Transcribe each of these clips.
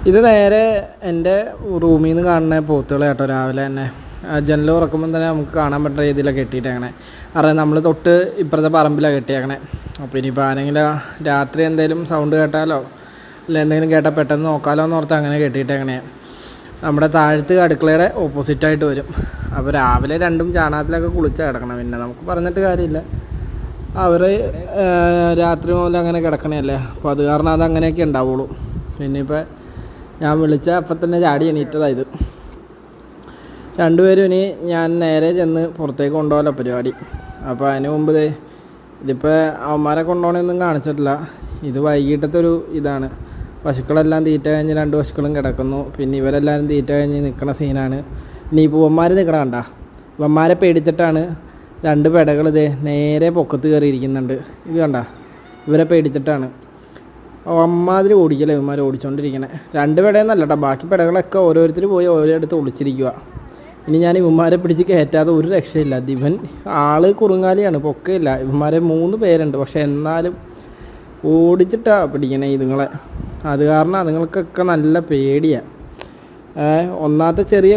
ഇത് നേരെ എൻ്റെ റൂമിൽ നിന്ന് കാണുന്ന പോത്തുകൾ കേട്ടോ. രാവിലെ തന്നെ ജനൽ തുറക്കുമ്പോൾ തന്നെ നമുക്ക് കാണാൻ പറ്റുന്ന രീതിയിലാണ് കെട്ടിയിട്ടേക്കണേ. അറിയാം, നമ്മൾ തൊട്ട് ഇപ്പുറത്തെ പറമ്പിലാണ് കെട്ടിയേക്കണേ. അപ്പോൾ ഇനിയിപ്പോൾ ആരെങ്കിലും രാത്രി എന്തെങ്കിലും സൗണ്ട് കേട്ടാലോ അല്ല എന്തെങ്കിലും കേട്ടാൽ പെട്ടെന്ന് നോക്കാമല്ലോ എന്ന് ഓർത്ത് അങ്ങനെ കെട്ടിയിട്ടേക്കണേ. നമ്മുടെ താഴത്ത് അടുക്കളയുടെ ഓപ്പോസിറ്റായിട്ട് വരും. അപ്പോൾ രാവിലെ രണ്ടും ചാണകത്തിലൊക്കെ കുളിച്ചാൽ കിടക്കണം. പിന്നെ നമുക്ക് പറഞ്ഞിട്ട് കാര്യമില്ല, അവർ രാത്രി മുതൽ അങ്ങനെ കിടക്കണേയല്ലേ. അപ്പോൾ അത് കാരണം അത് അങ്ങനെയൊക്കെ ഉണ്ടാവുള്ളൂ. പിന്നെ ഇപ്പോൾ ഞാൻ വിളിച്ച അപ്പം തന്നെ ചാടി എണീറ്റതാണ് ഇത്. രണ്ടുപേരും ഇനി ഞാൻ നേരെ ചെന്ന് പുറത്തേക്ക് കൊണ്ടുപോകല പരിപാടി. അപ്പോൾ അതിന് മുമ്പ് ഇതിപ്പോൾ അവന്മാരെ കൊണ്ടുപോകണമെന്നും കാണിച്ചിട്ടില്ല. ഇത് വൈകിട്ടത്തെ ഒരു ഇതാണ്. പശുക്കളെല്ലാം തീറ്റ കഴിഞ്ഞ് 2 പശുക്കളും കിടക്കുന്നു. പിന്നെ ഇവരെല്ലാവരും തീറ്റ കഴിഞ്ഞ് നിൽക്കുന്ന സീനാണ്. ഇനി ഇപ്പോൾ ഇവന്മാർ നിൽക്കണ കണ്ട, ഇവന്മാരെ പേടിച്ചിട്ടാണ് 2 പെടകൾ നേരെ പൊക്കത്ത് കയറിയിരിക്കുന്നുണ്ട്. ഇത് കണ്ട, ഇവരെ പേടിച്ചിട്ടാണ്. അമ്മാതിരി ഓടിക്കല്ലേ ഇവന്മാർ ഓടിച്ചുകൊണ്ടിരിക്കണേ. 2 പെടയെന്നല്ല കേട്ടോ, ബാക്കി പെടകളൊക്കെ ഓരോരുത്തർ പോയി ഓരോരുത്തർ ഒളിച്ചിരിക്കുക. ഇനി ഞാൻ ഇവന്മാരെ പിടിച്ച് കയറ്റാതെ ഒരു രക്ഷയില്ല. ഇവൻ ആള് കുറുങ്ങാലിയാണ്, പൊക്കയില്ല. ഇവന്മാരെ 3 പേരുണ്ട്, പക്ഷെ എന്നാലും ഓടിച്ചിട്ടാണ് പിടിക്കണേ ഇതുങ്ങളെ. അത് കാരണം അതുങ്ങൾക്കൊക്കെ നല്ല പേടിയാണ്. ഒന്നാമത്തെ ചെറിയ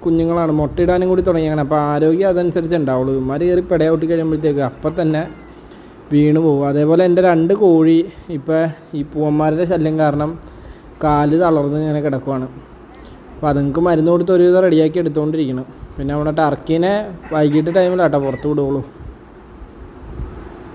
കുഞ്ഞുങ്ങളാണ്, മുട്ടയിടാനും കൂടി തുടങ്ങിയാണ്. അപ്പോൾ ആരോഗ്യം അതനുസരിച്ച് ഉണ്ടാവുള്ളൂ. ഇവന്മാർ കയറി പെടയോട്ടി കഴിയുമ്പോഴത്തേക്ക് അപ്പം തന്നെ വീണ് പോകും. അതേപോലെ എൻ്റെ 2 കോഴി ഇപ്പോൾ ഈ പൂവന്മാരുടെ ശല്യം കാരണം കാല് തളർന്ന് ഇങ്ങനെ കിടക്കുവാണ്. അപ്പോൾ അതുങ്ങൾക്ക് മരുന്ന് കൊടുത്ത് ഒരുവിധം റെഡിയാക്കി എടുത്തുകൊണ്ടിരിക്കണം. പിന്നെ നമ്മുടെ ടർക്കീനെ വൈകിട്ട് ടൈമിലാട്ടോ പുറത്ത് വിടുകയുള്ളൂ.